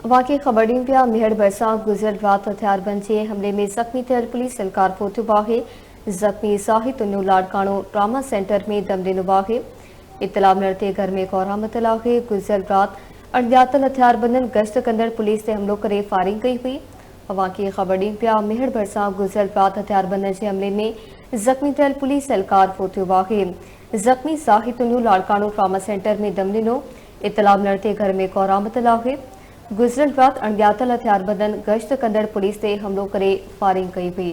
वाक़ई ख़बर ॾियूं पिया मेहर भरिसां गुज़िरियल राति हथियारबंद जे हमले में ज़ख़्मी थियल पुलिस एहलकार पहुतो आहे। ज़ख़्मी ज़ाहिद उन्नू लाड़काणो ट्रामा सेंटर में दम ॾिनो आहे। इतला मिलण ते घर में कोरामतल आहे। गुज़िरियल राति अणॼातल हथियारबंदनि गश्त कंदड़ पुलिस ते हमलो करे फायरिंग कई हुई। वाक़ई ख़बर ॾियूं पिया मेहर भरिसां गुज़िरियल राति हथियारबंदनि जे हमले में ज़ख़्मी थियल पुलिस एहलकार पहुतो आहे। ज़ख़्मी ज़ाहिद उन्नू लाड़काणो ट्रामा सेंटर में दम ॾिनो। इतला मिलण ते घर में कोरामतल आहे। गुज़िरियल राति अणॼातल हथियारबंदनि गश्त कंदड़ पुलिस ते हमलो करे फायरिंग कई हुई।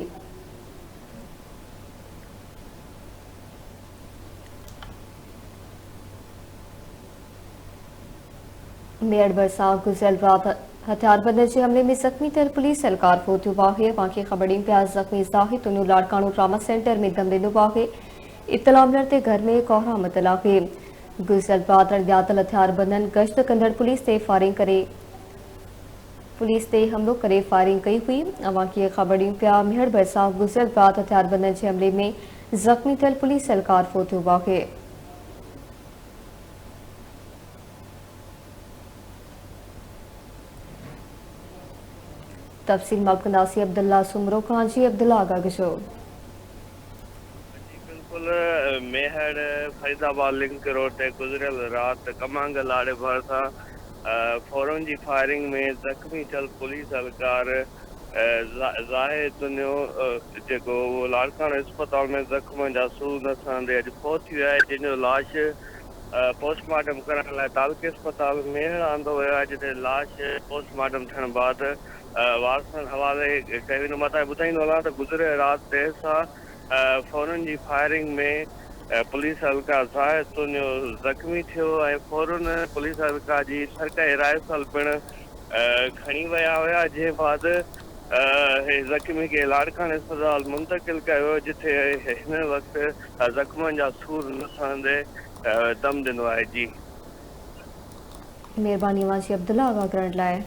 मेरठ भरिसां गुज़िरियल राति हथियारबंदनि जे हमले में ज़ख़्मी थियल पुलिस एहलकार पहुतो आहे। वाक़ई ख़बर ॾियूं पिया ज़ख़्मी ज़ाहिद उन्नू लाड़काणो ट्रामा सेंटर में दम ॾिनो आहे। इतला मिलण ते घर में कोरामतल आहे। गुज़िरियल राति अणॼातल हथियारबंदनि गश्त कंदड़ पुलिस ते हमलो करे फायरिंग कई हुई। वाक़ई ख़बर ॾियूं पिया मेहर भरिसां गुज़िरियल राति हथियारबंदनि जे हमले में ज़ख़्मी थियल पुलिस एहलकार पहुतो आहे। तफ़सील मलकंदासी अब्दुल्ला सुमरो खां। जी अब्दुल्ला आगाह जो। बिल्कुल मेहर फरीदाबाद लिंक रोड ते गुज़रियल राति कमांगल आड़े भरिसां फ़ौरन जी फायरिंग में ज़ख़्मी थियल पुलिस एहलकार ज़ाहिद उन्नू जेको लाड़काणो अस्पताल में ज़ख़्म जा सूर न सहंदे अॼु पहुची वियो आहे, जंहिंजो लाश पोस्टमार्टम करण लाइ तालुके अस्पताल मेहर आंदो वियो आहे, जिते लाश पोस्टमार्टम थियण बाद वारसनि हवाले कयो वेंदो। मां तव्हांखे ॿुधाईंदो हलां त गुज़िरियल राति देर सां फ़ौरन जी फायरिंग में पुलिस एहलकार ज़ाहिद उन्नू ज़ख़्मी थियो ऐं फ़ौरन पुलिस एहलकार जी सरकारी राइफ़ल पिणु खणी विया हुया, जंहिं बाद ज़ख़्मी खे लाड़काणे अस्पताल मुंतक़िल कयो वियो, जिथे हिन वक़्तु ज़ख़्मनि जा सूर न सहंदे दम ॾिनो आहे। जी महिरबानी जी अब्दुल्ला आगाह करण लाइ।